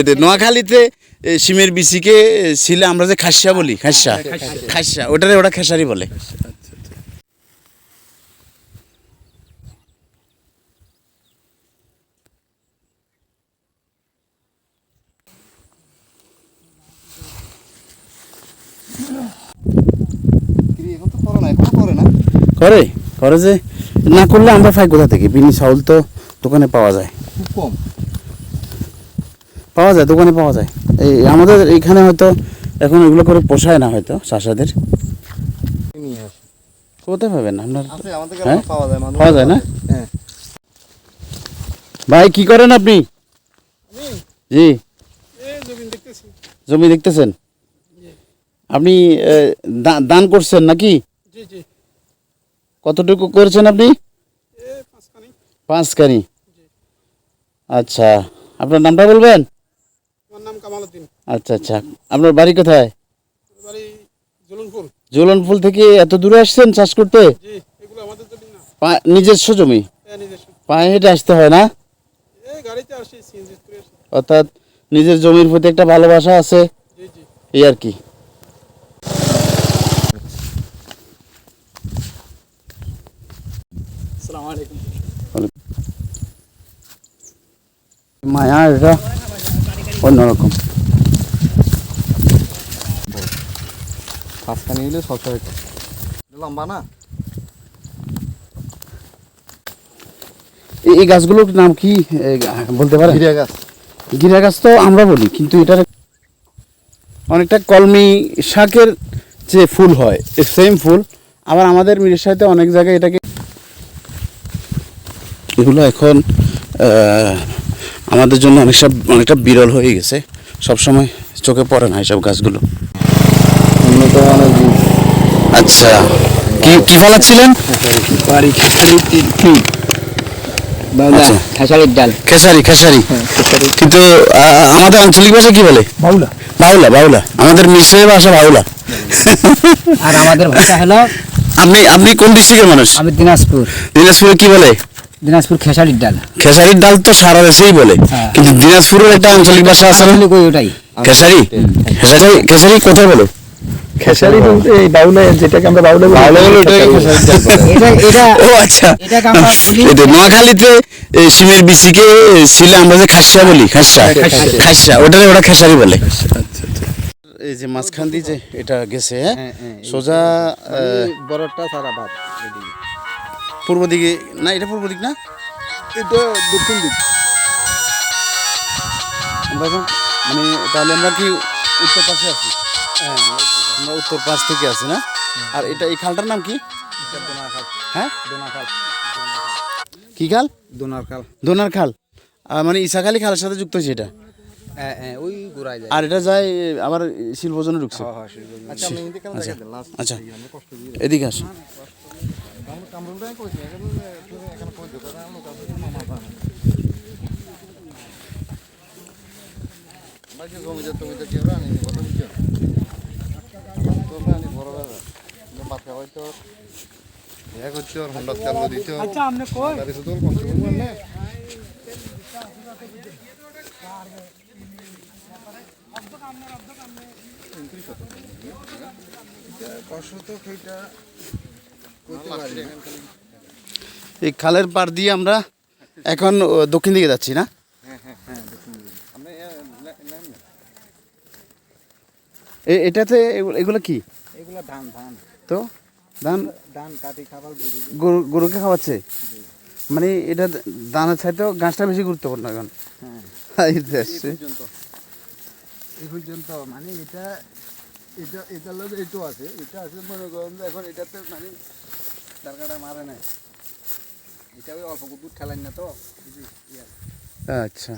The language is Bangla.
এতে নোয়াখালীতে সিমের বিচিকে ছিলে আমরা যে খাসা বলি, খাসা খাসা ওটারে ওটা খেসারি বলে। করে করে যে না করলে আমরা পাই কোথা থেকে? বিনি চাউল তো দোকানে পাওয়া যায়, খুব কম পাওয়া যায়, দোকানে পাওয়া যায়। এই আমাদের এইখানে হয়তো এখন এগুলো করে পোষায় না হয়তো চাষাদের। কোথায় পাবেন আপনার? পাওয়া যায় না? ভাই কি করেন আপনি? জি, জমি দেখতেছেন। আপনি দান করছেন নাকি? কতটুকু করেছেন আপনি? 5 কানি। আচ্ছা, আপনার নামটা বলবেন? আমার নাম কামাল উদ্দিন। আচ্ছা আচ্ছা, আপনার বাড়ি কোথায়? বাড়ি জুলনপুর। জুলনপুর থেকে এত দূরে আসছেন চাষ করতে? জি, এগুলো আমাদের জমি না। নিজস্ব জমি? হ্যাঁ, নিজস্ব। পায়ে হেঁটে আসতে হয় না? এই গাড়িতে আসি, সিএনজি করে আসি। অর্থাৎ নিজের জমির প্রতি একটা ভালোবাসা আছে, জি জি, এই আর কি। আসসালামু আলাইকুম। মায়া এটা অন্যরকম। পাঁচখানি হলে 600 টাকা লম্বা না। এই গাছগুলোর নাম কি বলতে পারেন? জিরা গাছ। জিরা গাছ তো আমরা বলি, কিন্তু এটার অনেকটা কলমি শাকের যে ফুল হয় সেম ফুল। আবার আমাদের মিরের সাথে অনেক জায়গায় এটাকে, এগুলো এখন আমাদের জন্য অনেকটা বিরল হয়ে গেছে, সবসময় চোখে পড়ে না এইসব গাছগুলো। আচ্ছা, কি ফলাচ্ছিলেন? খেসারির ডাল। খেসারি খেসারি, কিন্তু আমাদের আঞ্চলিক ভাষা কি বলে? বাউলা। বাউলা বাউলা, আমাদের মিশ্রের ভাষা বাউলা। আর আমাদের ভাষা হলো। আপনি কোন ডিস্ট্রিক্টের মানুষ? আমি দিনাজপুর। দিনাজপুরে কি বলে? দিনাজপুর খেসারির ডাল। খেসারির ডাল তো সারা দেশেই বলে, কিন্তু দিনাজপুরের একটা আঞ্চলিক ভাষা আছে না? ওটাই খেসারি। খেসারি খেসারি কোথায় বলো? খেসারি বলতে এই বাউলা, যেটাকে আমরা বাউলা বলি, বাউলা বলে ওটাকে খেসারি ডাল বলে। ও আচ্ছা, এটা নোয়াখালীতে সিমের বিচিকে ছিলে আমরা যে খাসা বলি, খাসা খাসা ওটারে ওটা খেসারি বলে। এই যে মাঝখান দিয়ে যে এটা গেছে, সোজা বড়টা সারা বাদ পূর্ব দিকে না? এটা পূর্ব দিক না, এটা দক্ষিণ দিক। আমরা মানে তাহলে আমরা কি উত্তর পাশে আছি? আমরা উত্তর পাশ থেকে আছি না? আর এটা এই খালটার নাম কি? হ্যাঁ, কি খাল? দোনার খাল। দোনার খাল, মানে ইসাখালী খালের সাথে যুক্ত হয়েছে এটা। ওই গোড়ায় যায়। আর এটা যায় আবার শিল্পজনে ঢুকছে। আচ্ছা, আমি হিন্দি কাল দেখাই দিলাম। আচ্ছা, এদিকে আসুন। জমিতে কি হবে আমি কথা বুঝছো? আমার তো আমি বড় দাদা বাচ্চা হয়তো এক হচ্ছে আর হন্ডা তেল দিতে। আচ্ছা, আপনি কই? তাহলে শুধু কষ্ট করবেন না। এই খালের পাড় দিয়ে আমরা এখন দক্ষিণ দিকে যাচ্ছি না? এটাতে এগুলো কি? এগুলা ধান। তো ধান কাটি খাবার গরুকে খাওয়াচ্ছে, মানে এটা ধানের চাইতেও ঘাসটা বেশি গুরুত্বপূর্ণ এখন। এই পর্যন্ত মানে এটা লোক এইটো আছে, এটা আছে মনে করেন এখন এটাতে মানে দরকারটা মারে নাই, এটা ওই অল্প দুধ খেলান না তো। আচ্ছা।